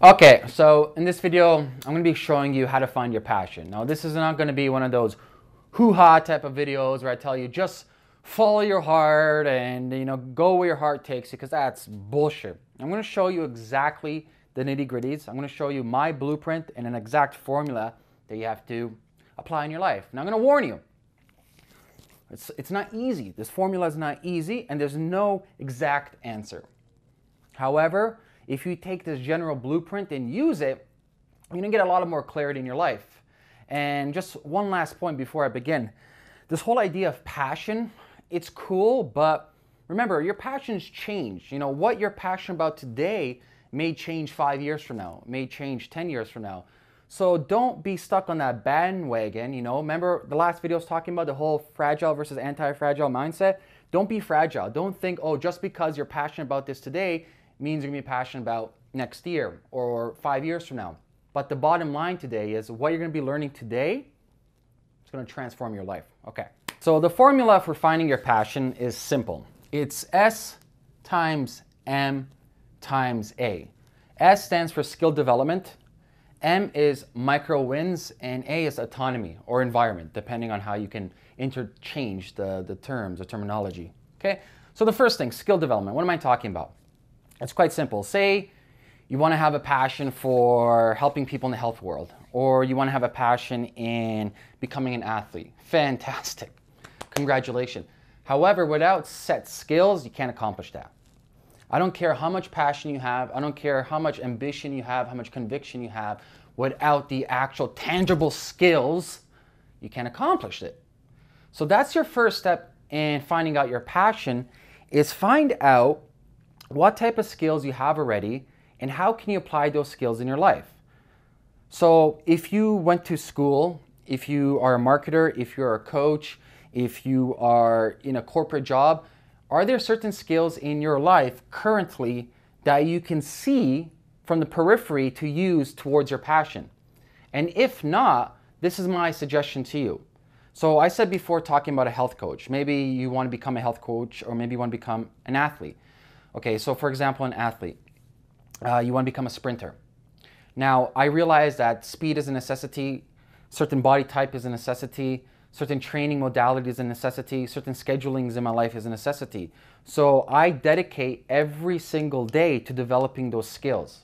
Okay, so in this video, I'm going to be showing you how to find your passion. Now, this is not going to be one of those hoo-ha type of videos where I tell you just follow your heart and, go where your heart takes you, because that's bullshit. I'm going to show you exactly the nitty-gritties. I'm going to show you my blueprint and an exact formula that you have to apply in your life. Now, I'm going to warn you, it's not easy. This formula is not easy, and there's no exact answer. However, if you take this general blueprint and use it, you're gonna get a lot of more clarity in your life. And just one last point before I begin. This whole idea of passion, it's cool, but remember, your passions change. What you're passionate about today may change 5 years from now, may change 10 years from now. So don't be stuck on that bandwagon. Remember the last video I was talking about the whole fragile versus anti-fragile mindset? Don't be fragile. Don't think, oh, just because you're passionate about this today means you're going to be passionate about next year or 5 years from now. But the bottom line today is what you're going to be learning today is going to transform your life. Okay. So the formula for finding your passion is simple. It's S times M times A. S stands for skill development, M is micro wins, and A is autonomy or environment, depending on how you can interchange the terms, the terminology. Okay. So the first thing, skill development. What am I talking about? It's quite simple. Say you want to have a passion for helping people in the health world, or you want to have a passion in becoming an athlete. Fantastic. Congratulations. However, without set skills, you can't accomplish that. I don't care how much passion you have. I don't care how much ambition you have, how much conviction you have. Without the actual tangible skills, you can't accomplish it. So that's your first step in finding out your passion, is find out what type of skills you have already and how can you apply those skills in your life. So if you went to school, if you are a marketer, if you're a coach, if you are in a corporate job, are there certain skills in your life currently that you can see from the periphery to use towards your passion? And if not, this is my suggestion to you. So I said before, talking about a health coach, maybe you want to become a health coach, or maybe you want to become an athlete. Okay, so for example, an athlete, you want to become a sprinter. Now, I realize that speed is a necessity, certain body type is a necessity, certain training modality is a necessity, certain schedulings in my life is a necessity. So I dedicate every single day to developing those skills,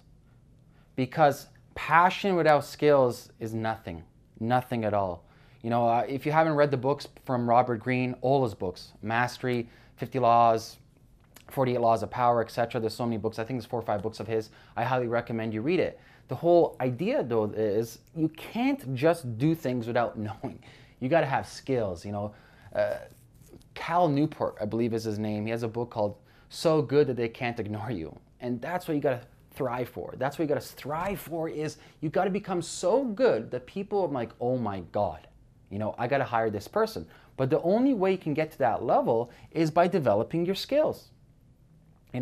because passion without skills is nothing, nothing at all. If you haven't read the books from Robert Greene, all his books, Mastery, 50 Laws, 48 Laws of Power, etc. There's so many books. I think there's 4 or 5 books of his. I highly recommend you read it. The whole idea, though, is you can't just do things without knowing. You got to have skills. Cal Newport, I believe is his name. He has a book called So Good That They Can't Ignore You. And that's what you got to thrive for. That's what you got to strive for, is you got to become so good that people are like, oh my God, I got to hire this person. But the only way you can get to that level is by developing your skills.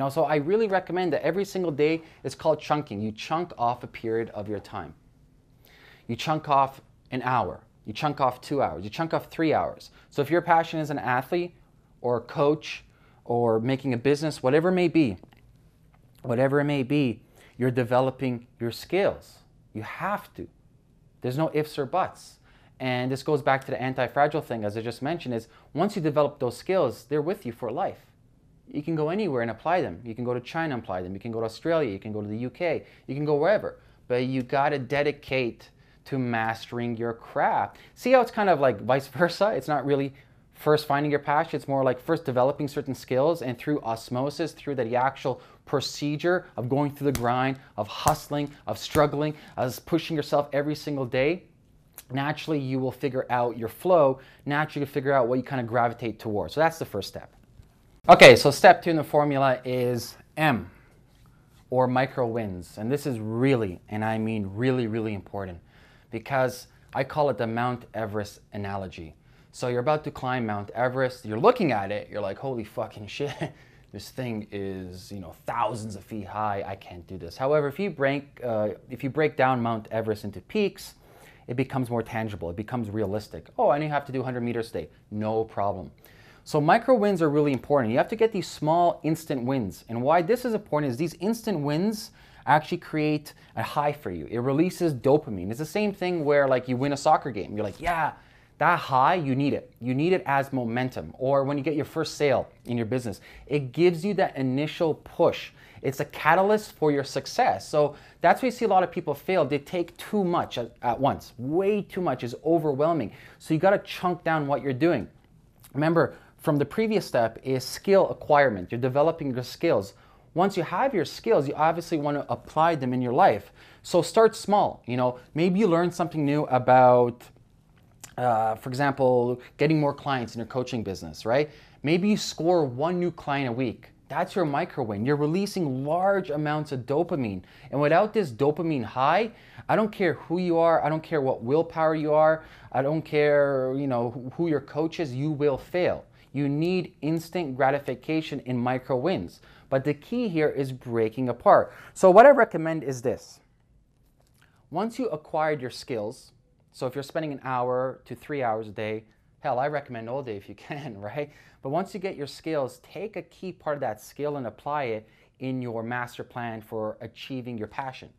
So I really recommend that every single day is called chunking. You chunk off a period of your time. You chunk off an hour. You chunk off 2 hours. You chunk off 3 hours. So if your passion is an athlete or a coach or making a business, whatever it may be, you're developing your skills. You have to. There's no ifs or buts. And this goes back to the anti-fragile thing, as I just mentioned, is once you develop those skills, they're with you for life. You can go anywhere and apply them. You can go to China and apply them. You can go to Australia. You can go to the UK. You can go wherever. But you got to dedicate to mastering your craft. See how it's kind of like vice versa? It's not really first finding your passion. It's more like first developing certain skills, and through osmosis, through the actual procedure of going through the grind, of hustling, of struggling, of pushing yourself every single day, naturally you will figure out your flow. Naturally you figure out what you kind of gravitate towards. So that's the first step. Okay, so step 2 in the formula is M, or micro wins. And this is really, and I mean really, really important, because I call it the Mount Everest analogy. So you're about to climb Mount Everest, you're looking at it, you're like, holy fucking shit, this thing is, thousands of feet high, I can't do this. However, if you break down Mount Everest into peaks, it becomes more tangible, it becomes realistic. Oh, I only have to do 100 meters a day, no problem. So micro wins are really important. You have to get these small instant wins. And why this is important is these instant wins actually create a high for you. It releases dopamine. It's the same thing where like you win a soccer game. You're like, yeah, that high, you need it. You need it as momentum. Or when you get your first sale in your business, it gives you that initial push. It's a catalyst for your success. So that's why you see a lot of people fail. They take too much at once. Way too much is overwhelming. So you got to chunk down what you're doing. Remember, from the previous step is skill acquirement. You're developing your skills. Once you have your skills, you obviously want to apply them in your life. So start small. You know, maybe you learn something new about, for example, getting more clients in your coaching business, right? Maybe you score 1 new client a week. That's your micro win. You're releasing large amounts of dopamine. And without this dopamine high, I don't care who you are. I don't care what willpower you are. I don't care, you know, who your coach is. You will fail. You need instant gratification in micro wins. But the key here is breaking apart. So what I recommend is this. Once you acquired your skills, so if you're spending an hour to 3 hours a day, hell, I recommend all day if you can, right? But once you get your skills, take a key part of that skill and apply it in your master plan for achieving your passion.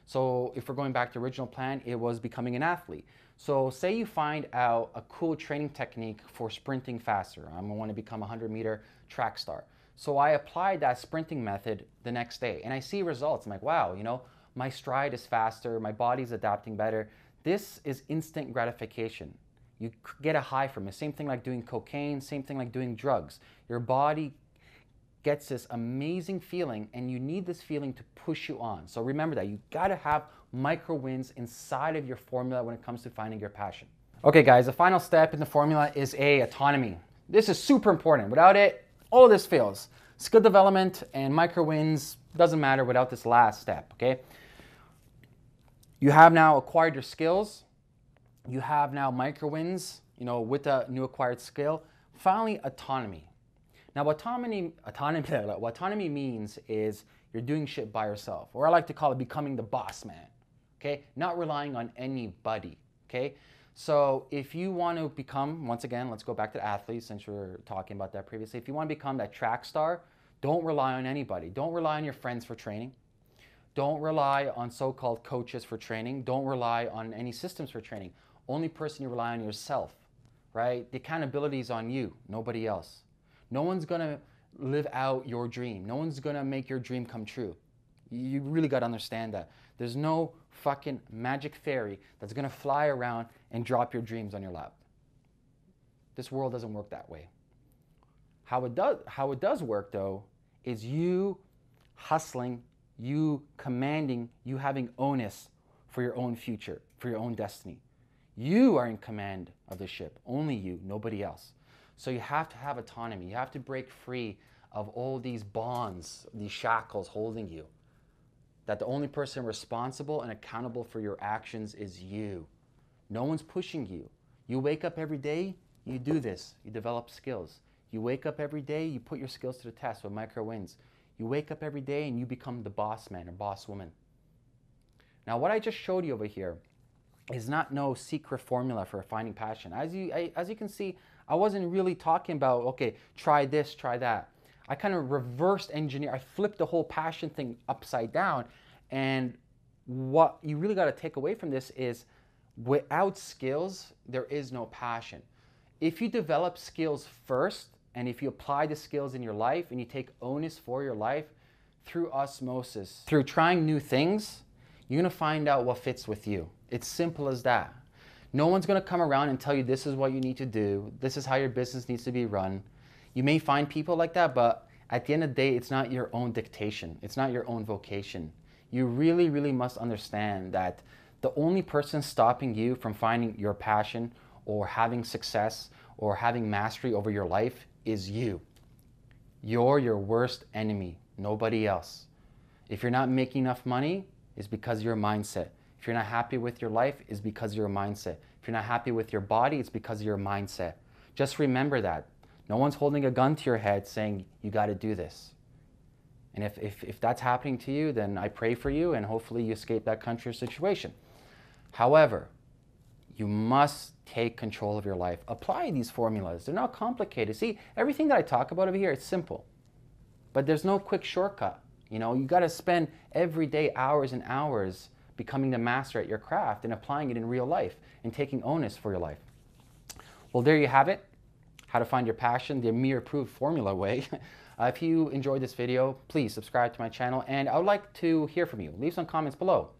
So if we're going back to the original plan, it was becoming an athlete. So say you find out a cool training technique for sprinting faster. I want to become a 100-meter track star. So I applied that sprinting method the next day and I see results. I'm like, wow, you know, my stride is faster, my body's adapting better. This is instant gratification. You get a high from it. Same thing like doing cocaine, same thing like doing drugs. Your body gets this amazing feeling and you need this feeling to push you on. So remember that you gotta have micro wins inside of your formula when it comes to finding your passion. Okay guys, the final step in the formula is autonomy. This is super important. Without it, all of this fails. Skill development and micro wins doesn't matter without this last step, okay? You have now acquired your skills. You have now micro wins, you know, with a new acquired skill. Finally, autonomy. Now, what autonomy means is you're doing shit by yourself, or I like to call it becoming the boss man, okay? Not relying on anybody, okay? So if you want to become, once again, let's go back to athletes since we were talking about that previously. If you want to become that track star, don't rely on anybody. Don't rely on your friends for training. Don't rely on so-called coaches for training. Don't rely on any systems for training. Only person you rely on yourself, right? The accountability is on you, nobody else. No one's gonna live out your dream. No one's gonna make your dream come true. You really gotta understand that. There's no fucking magic fairy that's gonna fly around and drop your dreams on your lap. This world doesn't work that way. How it does work though, is you hustling, you commanding, you having onus for your own future, for your own destiny. You are in command of the ship, only you, nobody else. So you have to have autonomy. You have to break free of all these bonds, these shackles holding you. That the only person responsible and accountable for your actions is you. No one's pushing you. You wake up every day, you do this, you develop skills. You wake up every day, you put your skills to the test with micro wins. You wake up every day and you become the boss man or boss woman. Now what I just showed you over here is not no secret formula for finding passion. As you can see, I wasn't really talking about, okay, try this, try that. I kind of reversed engineer. I flipped the whole passion thing upside down. And what you really got to take away from this is without skills, there is no passion. If you develop skills first, and if you apply the skills in your life and you take onus for your life through osmosis, through trying new things, you're going to find out what fits with you. It's simple as that. No one's going to come around and tell you this is what you need to do. This is how your business needs to be run. You may find people like that, but at the end of the day, it's not your own dictation. It's not your own vocation. You really, really must understand that the only person stopping you from finding your passion or having success or having mastery over your life is you. You're your worst enemy, nobody else. If you're not making enough money, it's because of your mindset. If you're not happy with your life, it's because of your mindset. If you're not happy with your body, it's because of your mindset. Just remember that. No one's holding a gun to your head saying, you got to do this. And if that's happening to you, then I pray for you and hopefully you escape that country or situation. However, you must take control of your life. Apply these formulas. They're not complicated. See, everything that I talk about over here, it's simple. But there's no quick shortcut. You know, you got to spend every day hours and hours becoming the master at your craft and applying it in real life and taking onus for your life. Well, there you have it. How to find your passion, the Ameer approved formula way. If you enjoyed this video, please subscribe to my channel, and I would like to hear from you. Leave some comments below.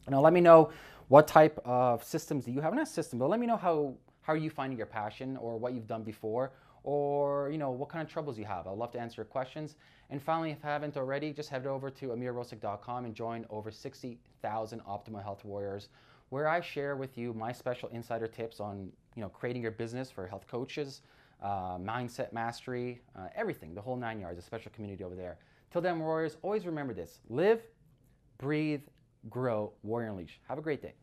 Now, let me know what type of systems do you have. Not system, but let me know how are you finding your passion, or what you've done before, or you know, what kind of troubles you have. I'd love to answer your questions. And finally, if I haven't already, just head over to ameerrosic.com and join over 60,000 optimal health warriors, where I share with you my special insider tips on, you know, creating your business for health coaches, mindset mastery, everything, the whole 9 yards, a special community over there. Till then, warriors, always remember this: live, breathe, grow, warrior unleash. Have a great day.